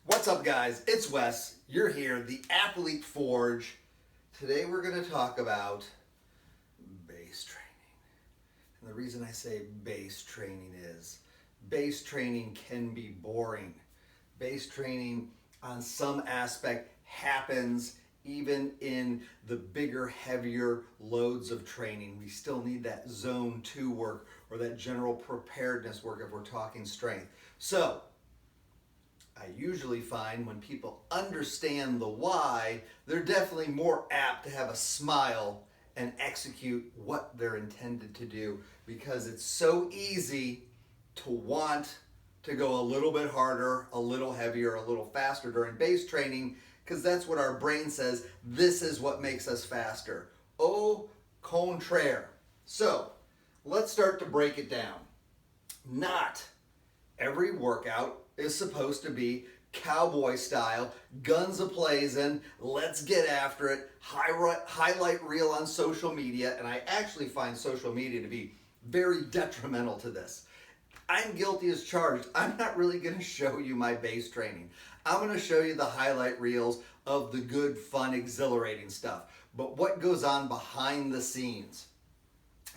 What's up, guys? It's Wes. You're here, the Athlete Forge. Today we're going to talk about base training. And the reason I say base training is base training can be boring. Base training on some aspect happens even in the bigger, heavier loads of training. We still need that zone 2 work or that general preparedness work if we're talking strength. So, I usually find when people understand the why, they're definitely more apt to have a smile and execute what they're intended to do, because it's so easy to want to go a little bit harder, a little heavier, a little faster during base training, because that's what our brain says. This is what makes us faster. Au contraire. So let's start to break it down. Not every workout is supposed to be cowboy style, guns a-blazing, let's get after it, highlight reel on social media. And I actually find social media to be very detrimental to this. I'm guilty as charged. I'm not really going to show you my base training. I'm going to show you the highlight reels of the good, fun, exhilarating stuff. But what goes on behind the scenes?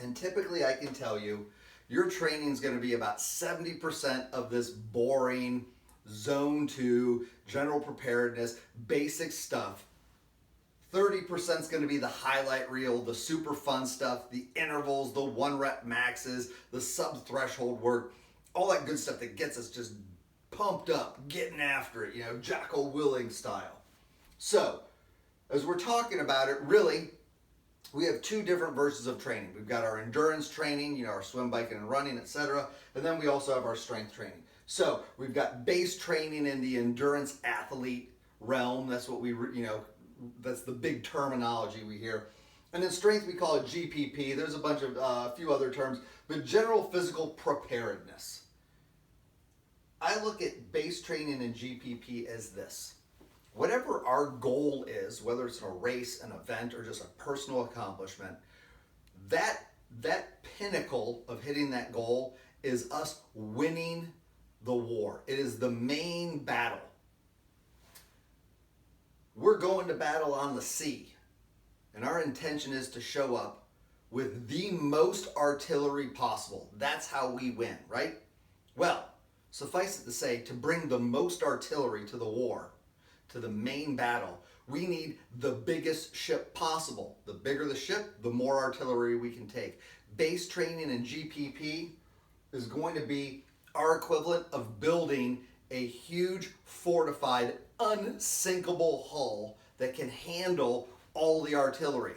And typically I can tell you, your training is going to be about 70% of this boring zone 2, general preparedness, basic stuff. 30% is going to be the highlight reel, the super fun stuff, the intervals, the 1-rep maxes, the sub-threshold work, all that good stuff that gets us just pumped up, getting after it, Jocko Willink style. So, as we're talking about it, really, we have two different versions of training. We've got our endurance training, our swim, biking, and running, etc. And then we also have our strength training. So we've got base training in the endurance athlete realm. That's what that's the big terminology we hear. And in strength, we call it GPP. There's a bunch of a few other terms, but general physical preparedness. I look at base training and GPP as this. Whatever our goal is, whether it's a race, an event, or just a personal accomplishment, that pinnacle of hitting that goal is us winning the war. It is the main battle. We're going to battle on the sea, and our intention is to show up with the most artillery possible. That's how we win, right? Well, suffice it to say, to bring the most artillery to the war, to the main battle, we need the biggest ship possible. The bigger the ship, the more artillery we can take. Base training and GPP is going to be our equivalent of building a huge, fortified, unsinkable hull that can handle all the artillery.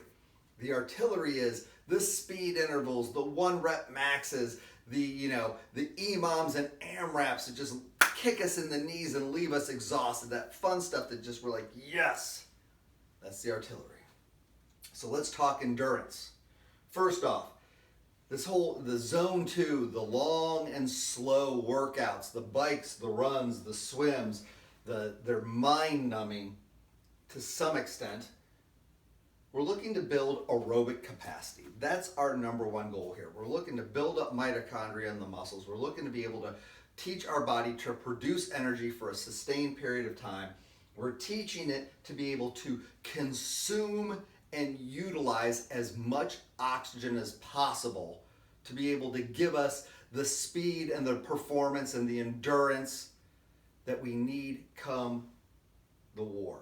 The artillery is the speed intervals, the 1-rep maxes, the EMOMs and AMRAPs that just kick us in the knees and leave us exhausted. That fun stuff that just we're like, yes, that's the artillery. So let's talk endurance. First off, the zone 2, the long and slow workouts, the bikes, the runs, the swims, they're mind-numbing to some extent. We're looking to build aerobic capacity. That's our number one goal here. We're looking to build up mitochondria in the muscles. We're looking to be able to teach our body to produce energy for a sustained period of time. We're teaching it to be able to consume and utilize as much oxygen as possible to be able to give us the speed and the performance and the endurance that we need come the war.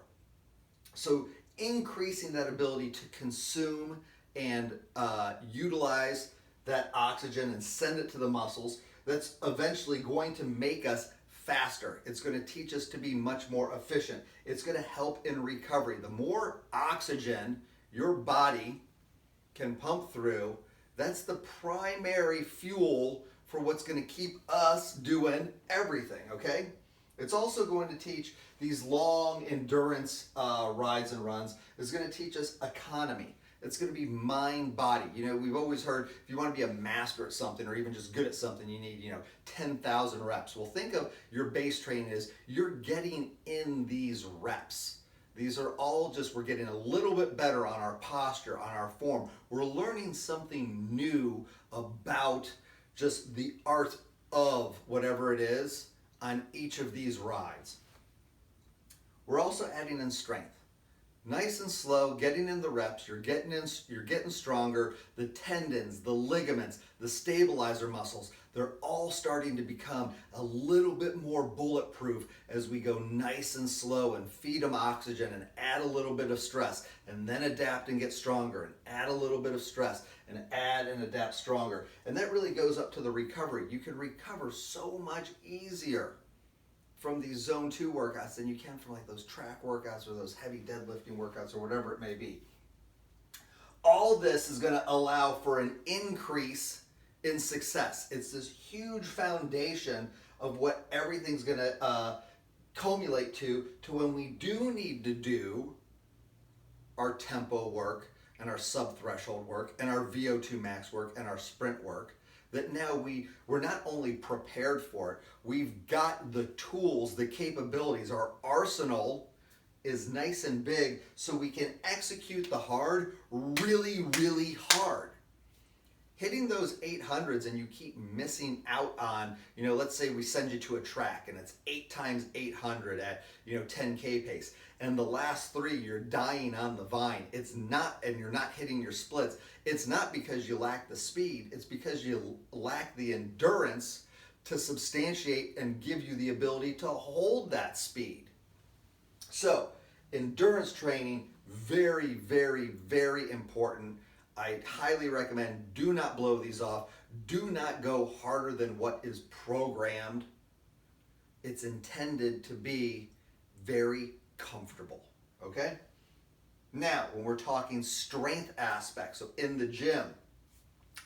So increasing that ability to consume and utilize that oxygen and send it to the muscles, that's eventually going to make us faster. It's going to teach us to be much more efficient. It's going to help in recovery. The more oxygen your body can pump through, that's the primary fuel for what's going to keep us doing everything, okay? It's also going to teach these long endurance rides and runs. It's going to teach us economy. It's going to be mind-body. We've always heard if you want to be a master at something or even just good at something, you need, 10,000 reps. Well, think of your base training as you're getting in these reps. These are all we're getting a little bit better on our posture, on our form. We're learning something new about just the art of whatever it is on each of these rides. we're also adding in strength. Nice and slow, getting in the reps, you're getting stronger. The tendons, the ligaments, the stabilizer muscles, they're all starting to become a little bit more bulletproof as we go nice and slow and feed them oxygen and add a little bit of stress and then adapt and get stronger and add a little bit of stress and add and adapt stronger. And that really goes up to the recovery. You can recover so much easier from these zone 2 workouts than you can from like those track workouts or those heavy deadlifting workouts or whatever it may be. All this is going to allow for an increase in success. It's this huge foundation of what everything's going to culminate to when we do need to do our tempo work and our sub-threshold work and our VO2 max work and our sprint work. That now we're not only prepared for it, we've got the tools, the capabilities, our arsenal is nice and big so we can execute the hard really, really hard. Hitting those 800s and you keep missing out on, let's say we send you to a track and it's 8 times 800 at, 10K pace. And the last 3 you're dying on the vine. And you're not hitting your splits. It's not because you lack the speed. It's because you lack the endurance to substantiate and give you the ability to hold that speed. So endurance training, very, very, very important. I highly recommend do not blow these off. Do not go harder than what is programmed. It's intended to be very comfortable, okay? Now, when we're talking strength aspects, so in the gym,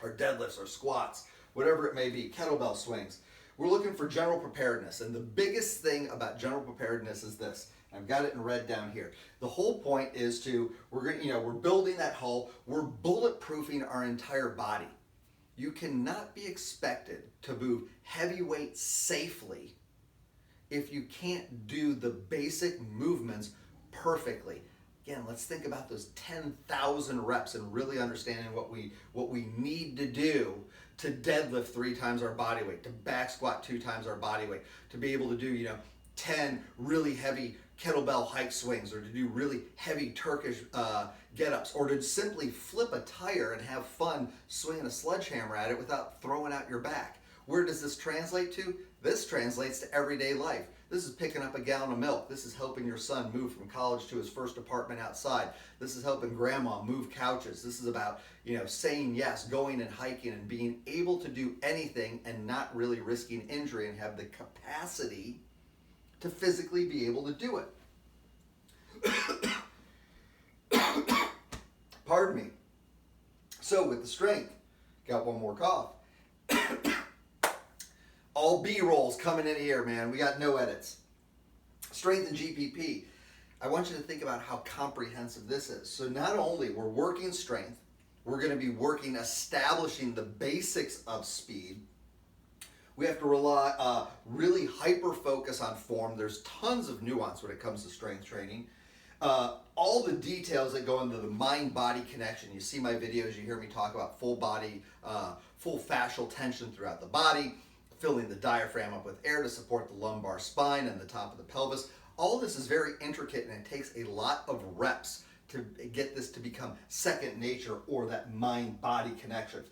or deadlifts, or squats, whatever it may be, kettlebell swings, we're looking for general preparedness. And the biggest thing about general preparedness is this. I've got it in red down here. The whole point is we're building that hull, we're bulletproofing our entire body. You cannot be expected to move heavy weight safely if you can't do the basic movements perfectly. Again, let's think about those 10,000 reps and really understanding what we need to do to deadlift 3 times our body weight, to back squat 2 times our body weight, to be able to do 10 really heavy kettlebell hike swings, or to do really heavy Turkish get-ups, or to simply flip a tire and have fun swinging a sledgehammer at it without throwing out your back. Where does this translate to? This translates to everyday life. This is picking up a gallon of milk. This is helping your son move from college to his first apartment outside. This is helping grandma move couches. This is about, saying yes, going and hiking and being able to do anything and not really risking injury and have the capacity to physically be able to do it. Pardon me. So with the strength, got one more cough. All B-rolls coming in here, man. We got no edits. Strength and GPP. I want you to think about how comprehensive this is. So not only we're working strength, we're going to be working establishing the basics of speed. We have to rely, really hyper-focus on form. There's tons of nuance when it comes to strength training. All the details that go into the mind-body connection. You see my videos, you hear me talk about full body, full fascial tension throughout the body, filling the diaphragm up with air to support the lumbar spine and the top of the pelvis. All this is very intricate and it takes a lot of reps to get this to become second nature, or that mind-body connection.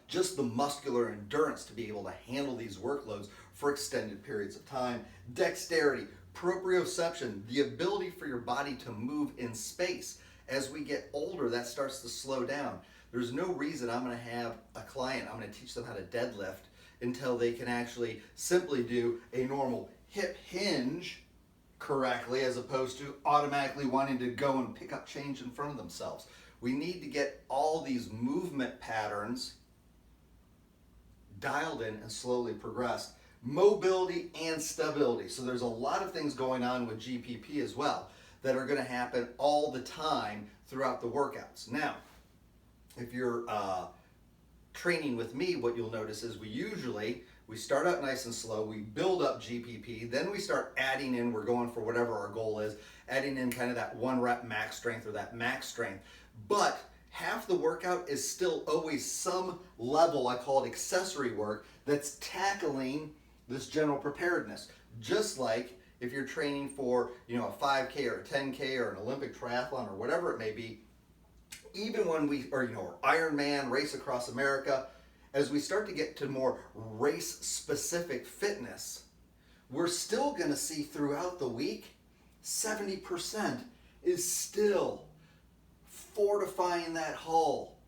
Just the muscular endurance to be able to handle these workloads for extended periods of time. Dexterity, proprioception, the ability for your body to move in space. As we get older, that starts to slow down. There's no reason I'm going to have a client, I'm going to teach them how to deadlift until they can actually simply do a normal hip hinge correctly, as opposed to automatically wanting to go and pick up change in front of themselves. We need to get all these movement patterns dialed in and slowly progressed. Mobility and stability. So there's a lot of things going on with GPP as well that are going to happen all the time throughout the workouts. Now, if you're training with me, what you'll notice is we start out nice and slow, we build up GPP, then we start adding in, we're going for whatever our goal is, adding in kind of that 1 rep max strength or that max strength. But half the workout is still always some level, I call it accessory work, that's tackling this general preparedness. Just like if you're training for, a 5K or a 10K or an Olympic triathlon or whatever it may be, even when or Ironman, Race Across America, as we start to get to more race specific fitness, we're still going to see throughout the week 70% is still fortifying that hull,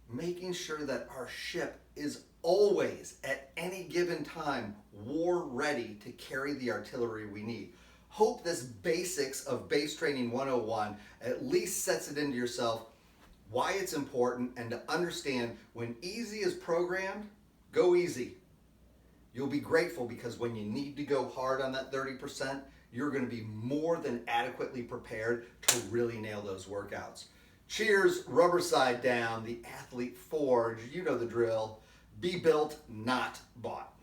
making sure that our ship is always at any given time war ready to carry the artillery we need. Hope this basics of base training 101 at least sets it into yourself why it's important, and to understand when easy is programmed, go easy. You'll be grateful because when you need to go hard on that 30%, you're going to be more than adequately prepared to really nail those workouts. Cheers, rubber side down, the Athlete Forge. You know the drill. Be built, not bought.